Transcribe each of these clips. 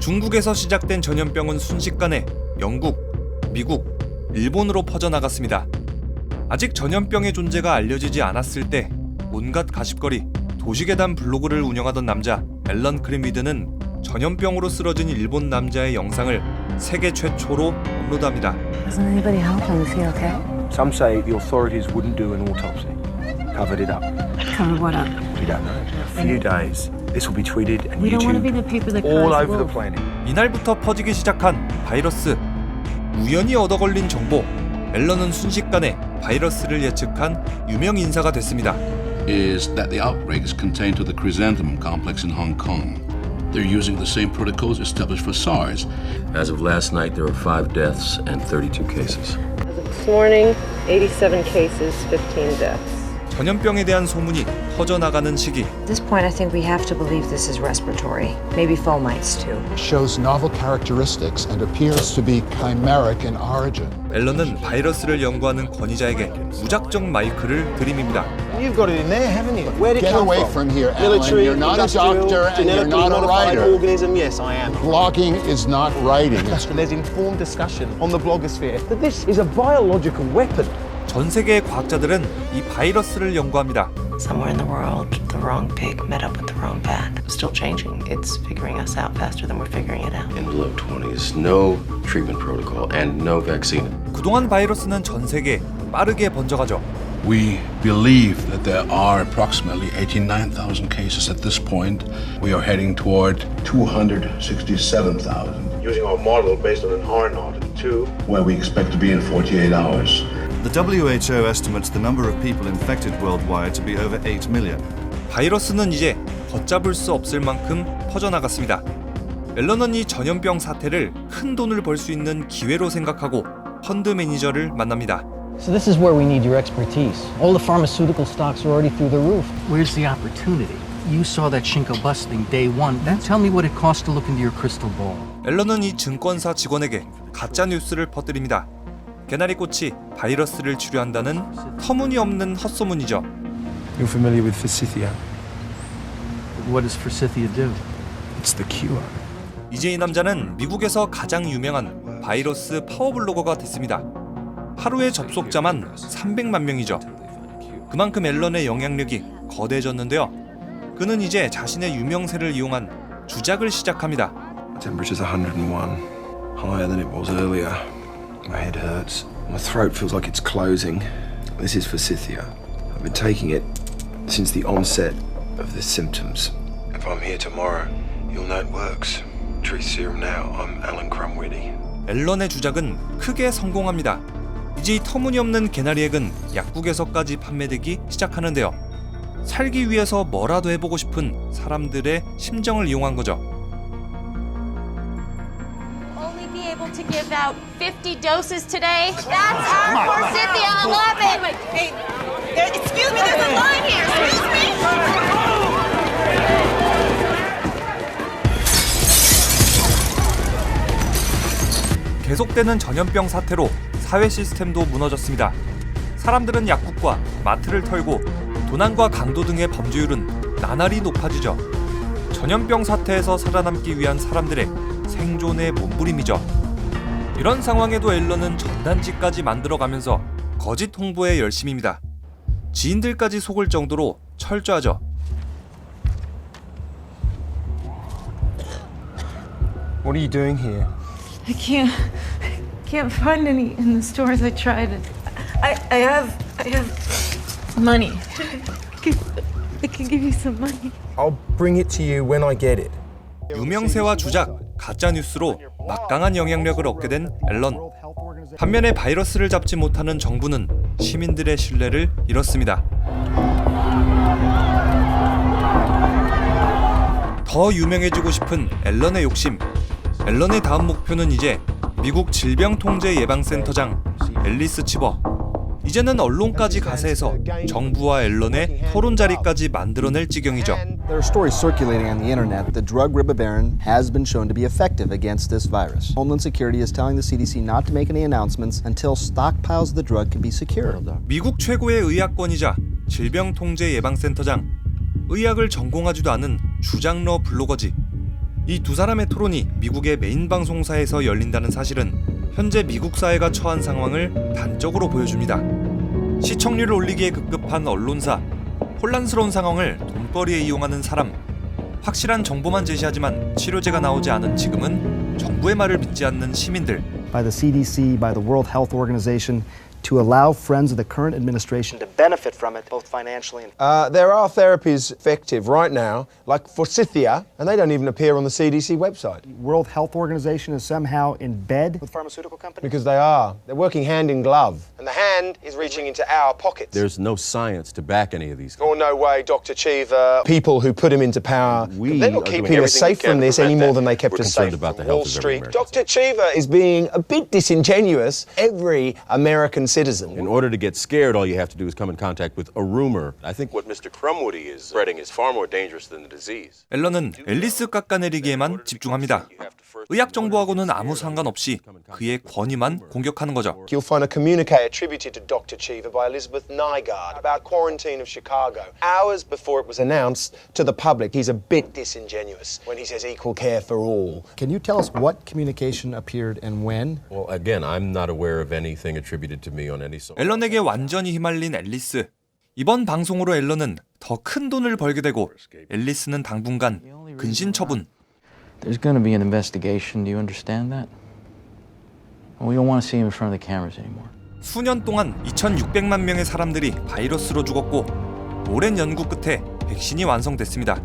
중국에서 시작된 전염병은 순식간에 영국, 미국, 일본으로 퍼져나갔습니다. 아직 전염병의 존재가 알려지지 않았을 때 온갖 가십거리, 도시계단 블로그를 운영하던 남자 앨런 크림위드는 전염병으로 쓰러진 일본 남자의 영상을 세계 최초로 업로드합니다. Doesn't anybody help him? Is he okay? Some say the authorities wouldn't do an autopsy. Covered it up. Cover what up? We don't know. A few days. This will be tweeted and We don't want to be YouTube the paper that all cries over the wolf. planet. 이날부터 퍼지기 시작한 바이러스. 우연히 얻어 걸린 정보. 앨런은 순식간에 바이러스를 예측한 유명 인사가 됐습니다. Is that the outbreak is contained to the Chrysanthemum complex in Hong Kong. They're using the same protocols established for SARS. As of last night, there were 5 deaths and 32 cases. As of this morning, 87 cases, 15 deaths. 전염병에 대한 소문이 퍼져나가는 시기. At this point, I think we have to believe this is respiratory. Maybe fomites too. Shows novel characteristics and appears to be chimeric in origin. 앨런은 바이러스를 연구하는 권위자에게 무작정 마이크를 들이밉니다. You've got it in there, haven't you? Where did it Get come away from? from here, Alan. Military, You're not a industrial, doctor and you're genetically not a modified writer. organism. Yes, I am. Blogging is not writing. There's informed discussion on the blogosphere that this is a biological weapon. 전 세계의 과학자들은 이 바이러스를 연구합니다. Somewhere in the world, the wrong pig met up with the wrong bat. Still changing. It's figuring us out faster than we're figuring it out. In the low 20s, no treatment protocol and no vaccine. 그동안 바이러스는 전 세계에 빠르게 번져가죠. We believe that there are approximately 89,000 cases at this point. We are heading toward 267,000. Using our model based on an R0, where we expect to be in 48 hours. The WHO estimates the number of people infected worldwide to be over 8 million. 바이러스는 이제 걷잡을 수 없을 만큼 퍼져나갔습니다. 앨런은 이 전염병 사태를 큰 돈을 벌 수 있는 기회로 생각하고 펀드 매니저를 만납니다. So this is where we need your expertise. All the pharmaceutical stocks are already through the roof. Where's the opportunity? You saw that Shinko busting day one. Now tell me what it costs to look into your crystal ball. 앨런은 이 증권사 직원에게 가짜 뉴스를 퍼뜨립니다. 개나리꽃이 바이러스를 치료한다는 터무니없는 헛소문이죠. You're familiar with Forsythia? What does Forsythia do? It's the cure. 이제 이 남자는 미국에서 가장 유명한 바이러스 파워블로거가 됐습니다. 하루의 접속자만 300만 명이죠. 그만큼 앨런의 영향력이 거대해졌는데요. 그는 이제 자신의 유명세를 이용한 주작을 시작합니다. Temperature's 101, higher than it was earlier. My head hurts. My throat feels like it's closing. This is Forsythia. I've been taking it since the onset of the symptoms. If I'm here tomorrow, you'll know it works. Truth serum now. I'm Alan Crumwitty. 앨런의 주작은 크게 성공합니다. 이제 이 터무니없는 개나리액은 약국에서까지 판매되기 시작하는데요. 살기 위해서 뭐라도 해보고 싶은 사람들의 심정을 이용한 거죠. To give out 50 doses today. That's our Forsythia 11. Hey, excuse me, there's a line here. Excuse me. 계속되는 전염병 사태로 사회 시스템도 무너졌습니다. 사람들은 약국과 마트를 털고 도난과 강도 등의 범죄율은 나날이 높아지죠. 전염병 사태에서 살아남기 위한 사람들의 생존의 몸부림이죠. 이런 상황에도 앨런은 전단지까지 만들어가면서 거짓 홍보에 열심입니다. 지인들까지 속을 정도로 철저하죠. What are you doing here? I can't find any in the stores. I tried it. I have money. I can give you some money. I'll bring it to you when I get it. 유명세와 주작, 가짜 뉴스로 막강한 영향력을 얻게 된 앨런. 반면에 바이러스를 잡지 못하는 정부는 시민들의 신뢰를 잃었습니다. 더 유명해지고 싶은 앨런의 욕심. 앨런의 다음 목표는 이제 미국 질병통제예방센터장 앨리스 치버. 이제는 언론까지 가세해서 정부와 앨런의 토론 자리까지 만들어낼 지경이죠. There are stories circulating on the internet that the drug ribavirin has been shown to be effective against this virus. Homeland Security is telling the CDC not to make any announcements until stockpiles of the drug can be secured. 미국 최고의 의학권이자 질병통제예방센터장, 의학을 전공하지도 않은 주장러 블로거지. 이 두 사람의 토론이 미국의 메인 방송사에서 열린다는 사실은 현재 미국 사회가 처한 상황을 단적으로 보여줍니다. 시청률을 올리기에 급급한 언론사, 혼란스러운 상황을 돈벌이에 이용하는 사람, 확실한 정보만 제시하지만 치료제가 나오지 않은 지금은 정부의 말을 믿지 않는 시민들. By the CDC, by the World Health Organization, to allow friends of the current administration to benefit from it, both financially and... There are therapies effective right now, like Forsythia, and they don't even appear on the CDC website. World Health Organization is somehow in bed with pharmaceutical companies? Because they are. They're working hand in glove. And the hand is reaching into our pockets. There's no science to back any of these. Oh, no way, Dr. Cheever. People who put him into power, they're not keeping us safe from this any more than they kept us safe from Wall Street. Dr. Cheever is being a bit disingenuous. Every American citizen. In order to get scared, all you have to do is come in contact with a rumor. I think what Mr. Crumwoody is spreading is far more dangerous than the disease. 앨런은 앨리스 깎아내리기에만 집중합니다. 의학 정보하고는 아무 상관없이 그의 권위만 공격하는 거죠. You'll find a communique attributed to Dr. Cheever by Elizabeth Nygaard about quarantine of Chicago. Hours before it was announced to the public, he's a bit disingenuous when he says equal care for all. Can you tell us what communication appeared and when? Well, again, I'm not aware of anything attributed to me on any sort. 앨런에게 완전히 휘말린 앨리스. 이번 방송으로 앨런은 더 큰 돈을 벌게 되고 앨리스는 당분간 근신 처분. There's going to be an investigation. Do you understand that? We don't want to see him in front of the cameras anymore. 수년 동안 2,600만 명의 사람들이 바이러스로 죽었고 오랜 연구 끝에 백신이 완성됐습니다.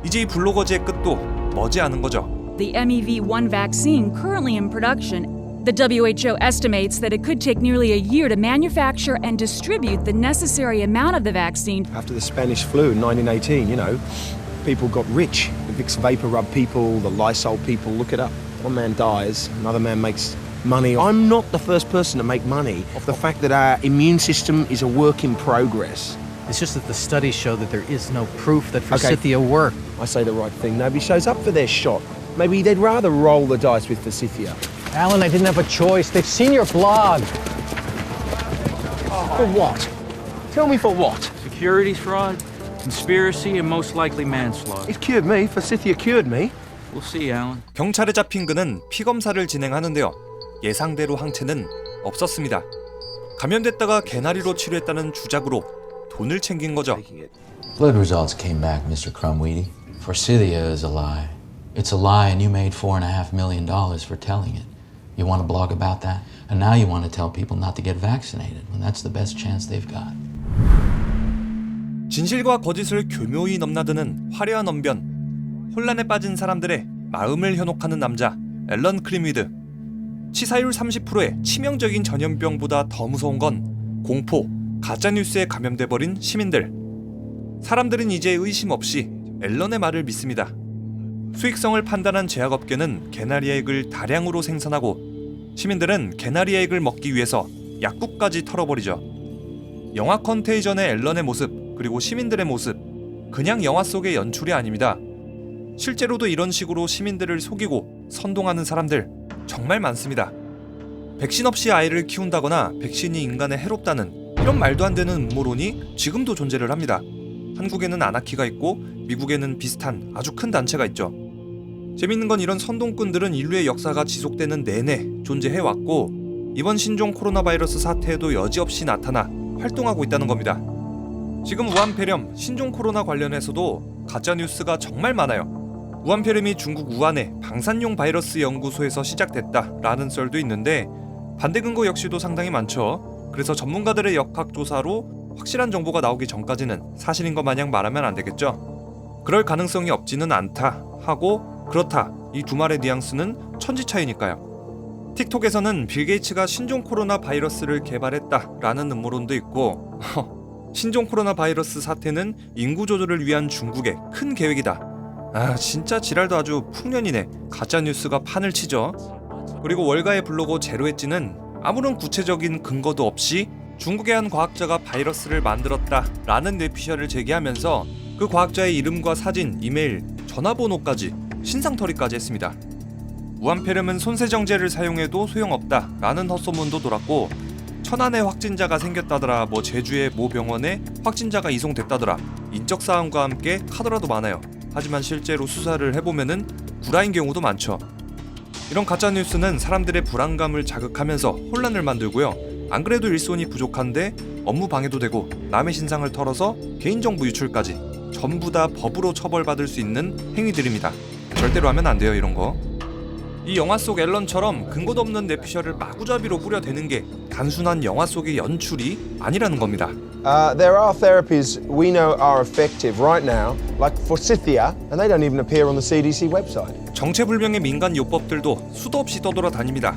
이제 이 블로거즈의 끝도 머지않은 거죠. The MEV-1 vaccine currently in production, the WHO estimates that it could take nearly a year to manufacture and distribute the necessary amount of the vaccine. After the Spanish flu in 1918, you know, people got rich. The Vicks Vapor Rub people, the Lysol people, look it up. One man dies, another man makes money. I'm not the first person to make money off the fact that our immune system is a work in progress. It's just that the studies show that there is no proof that Forsythia worked. I say the right thing. Nobody shows up for their shot. Maybe they'd rather roll the dice with Forsythia. Alan, I didn't have a choice. They've seen your blog. For what? Tell me for what? Securities fraud, conspiracy, and most likely manslaughter. It cured me. Forsythia cured me. We'll see, Alan. 경찰에 잡힌 그는 피 검사를 진행하는데요. 예상대로 항체는 없었습니다. 감염됐다가 개나리로 치료했다는 주작으로 돈을 챙긴 거죠. Blood results came back, Mr. Crumweedy. Forsythia is a lie. It's a lie, and you made $4.5 million for telling it. You want to blog about that? And now you want to tell people not to get vaccinated when that's the best chance they've got. 진실과 거짓을 교묘히 넘나드는 화려한 언변, 혼란에 빠진 사람들의 마음을 현혹하는 남자 앨런 크림위드. 치사율 30%의 치명적인 전염병보다 더 무서운 건 공포, 가짜뉴스에 감염돼 버린 시민들. 사람들은 이제 의심 없이 앨런의 말을 믿습니다. 수익성을 판단한 제약업계는 개나리액을 다량으로 생산하고 시민들은 개나리액을 먹기 위해서 약국까지 털어버리죠. 영화 컨테이전의 앨런의 모습 그리고 시민들의 모습, 그냥 영화 속의 연출이 아닙니다. 실제로도 이런 식으로 시민들을 속이고 선동하는 사람들 정말 많습니다. 백신 없이 아이를 키운다거나 백신이 인간에 해롭다는 이런 말도 안 되는 음모론이 지금도 존재를 합니다. 한국에는 아나키가 있고 미국에는 비슷한 아주 큰 단체가 있죠. 재밌는 건 이런 선동꾼들은 인류의 역사가 지속되는 내내 존재해왔고 이번 신종 코로나 바이러스 사태에도 여지없이 나타나 활동하고 있다는 겁니다. 지금 우한폐렴, 신종 코로나 관련해서도 가짜뉴스가 정말 많아요. 우한폐렴이 중국 우한의 방사용 바이러스 연구소에서 시작됐다라는 썰도 있는데 반대 근거 역시도 상당히 많죠. 그래서 전문가들의 역학조사로 확실한 정보가 나오기 전까지는 사실인 것 마냥 말하면 안 되겠죠. 그럴 가능성이 없지는 않다 하고 그렇다, 이 두 말의 뉘앙스는 천지 차이니까요. 틱톡에서는 빌 게이츠가 신종 코로나 바이러스를 개발했다라는 음모론도 있고 신종 코로나 바이러스 사태는 인구 조절을 위한 중국의 큰 계획이다. 아 진짜 지랄도 아주 풍년이네. 가짜뉴스가 판을 치죠. 그리고 월가의 블로거 제로엣지는 아무런 구체적인 근거도 없이 중국의 한 과학자가 바이러스를 만들었다라는 뇌피셜을 제기하면서 그 과학자의 이름과 사진, 이메일, 전화번호까지 신상털이까지 했습니다. 우한폐렴은 손세정제를 사용해도 소용없다라는 헛소문도 돌았고 천안에 확진자가 생겼다더라, 뭐 제주의 모 병원에 확진자가 이송됐다더라, 인적사항과 함께 카더라도 많아요. 하지만 실제로 수사를 해보면은 불화인 경우도 많죠. 이런 가짜뉴스는 사람들의 불안감을 자극하면서 혼란을 만들고요. 안 그래도 일손이 부족한데 업무 방해도 되고 남의 신상을 털어서 개인정보 유출까지 전부 다 법으로 처벌받을 수 있는 행위들입니다. 절대로 하면 안 돼요, 이런 거. 이 영화 속 앨런처럼 근거도 없는 뇌피셜을 마구잡이로 뿌려대는 게 단순한 영화 속의 연출이 아니라는 겁니다. There are therapies we know are effective right now, like Forsythia, and they don't even appear on the CDC website. 정체불명의 민간 요법들도 수도 없이 떠돌아다닙니다.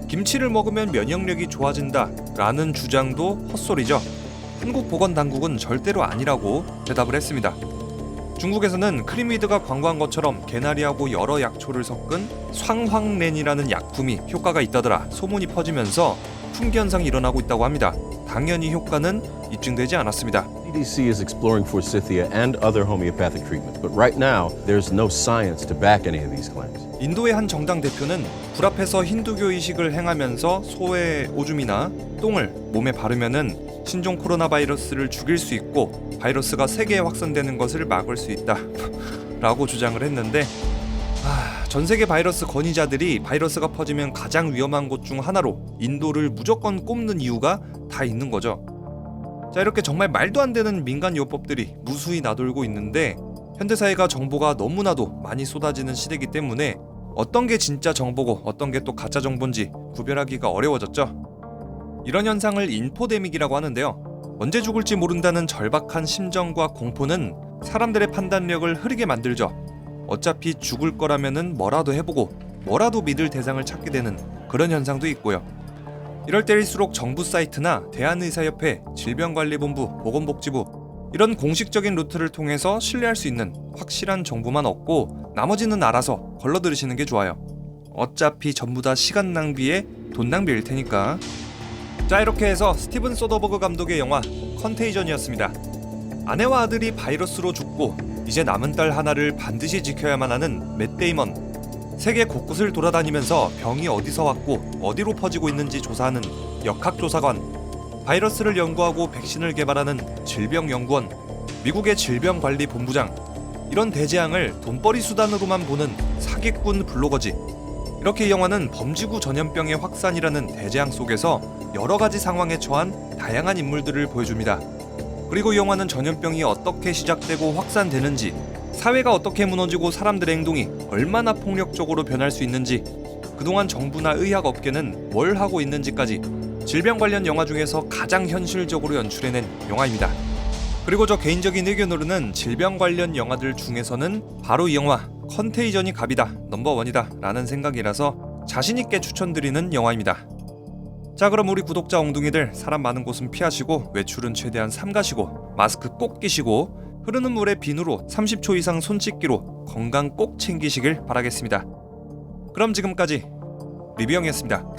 김치를 먹으면 면역력이 좋아진다 라는 주장도 헛소리죠. 한국 보건당국은 절대로 아니라고 대답을 했습니다. 중국에서는 크림위드가 광고한 것처럼 개나리하고 여러 약초를 섞은 상황렌이라는 약품이 효과가 있다더라 소문이 퍼지면서 품귀 현상이 일어나고 있다고 합니다. 당연히 효과는 입증되지 않았습니다. CDC is exploring Forsythia and other homeopathic treatments, but right now there's no science to back any of these claims. 인도의 한 정당 대표는 불 앞에서 힌두교 의식을 행하면서 소의 오줌이나 똥을 몸에 바르면은 신종 코로나 바이러스를 죽일 수 있고 바이러스가 세계에 확산되는 것을 막을 수 있다 라고 주장을 했는데 전 세계 바이러스 권위자들이 바이러스가 퍼지면 가장 위험한 곳 중 하나로 인도를 무조건 꼽는 이유가 다 있는 거죠. 자, 이렇게 정말 말도 안 되는 민간 요법들이 무수히 나돌고 있는데 현대사회가 정보가 너무나도 많이 쏟아지는 시대이기 때문에 어떤 게 진짜 정보고 어떤 게 또 가짜 정보인지 구별하기가 어려워졌죠. 이런 현상을 인포데믹이라고 하는데요. 언제 죽을지 모른다는 절박한 심정과 공포는 사람들의 판단력을 흐리게 만들죠. 어차피 죽을 거라면은 뭐라도 해보고 뭐라도 믿을 대상을 찾게 되는 그런 현상도 있고요. 이럴 때일수록 정부 사이트나 대한의사협회, 질병관리본부, 보건복지부 이런 공식적인 루트를 통해서 신뢰할 수 있는 확실한 정보만 얻고 나머지는 알아서 걸러들으시는 게 좋아요. 어차피 전부 다 시간 낭비에 돈 낭비일 테니까. 자, 이렇게 해서 스티븐 소더버그 감독의 영화 컨테이전이었습니다. 아내와 아들이 바이러스로 죽고 이제 남은 딸 하나를 반드시 지켜야만 하는 맷 데이먼. 세계 곳곳을 돌아다니면서 병이 어디서 왔고 어디로 퍼지고 있는지 조사하는 역학조사관, 바이러스를 연구하고 백신을 개발하는 질병연구원, 미국의 질병관리본부장, 이런 대재앙을 돈벌이 수단으로만 보는 사기꾼 블로거지. 이렇게 이 영화는 범지구 전염병의 확산이라는 대재앙 속에서 여러 가지 상황에 처한 다양한 인물들을 보여줍니다. 그리고 이 영화는 전염병이 어떻게 시작되고 확산되는지, 사회가 어떻게 무너지고 사람들의 행동이 얼마나 폭력적으로 변할 수 있는지, 그동안 정부나 의학업계는 뭘 하고 있는지까지 질병 관련 영화 중에서 가장 현실적으로 연출해낸 영화입니다. 그리고 저 개인적인 의견으로는 질병 관련 영화들 중에서는 바로 이 영화 컨테이전이 갑이다, 넘버원이다 라는 생각이라서 자신있게 추천드리는 영화입니다. 자, 그럼 우리 구독자 엉둥이들, 사람 많은 곳은 피하시고 외출은 최대한 삼가시고 마스크 꼭 끼시고 흐르는 물에 비누로 30초 이상 손 씻기로 건강 꼭 챙기시길 바라겠습니다. 그럼 지금까지 리뷰형이었습니다.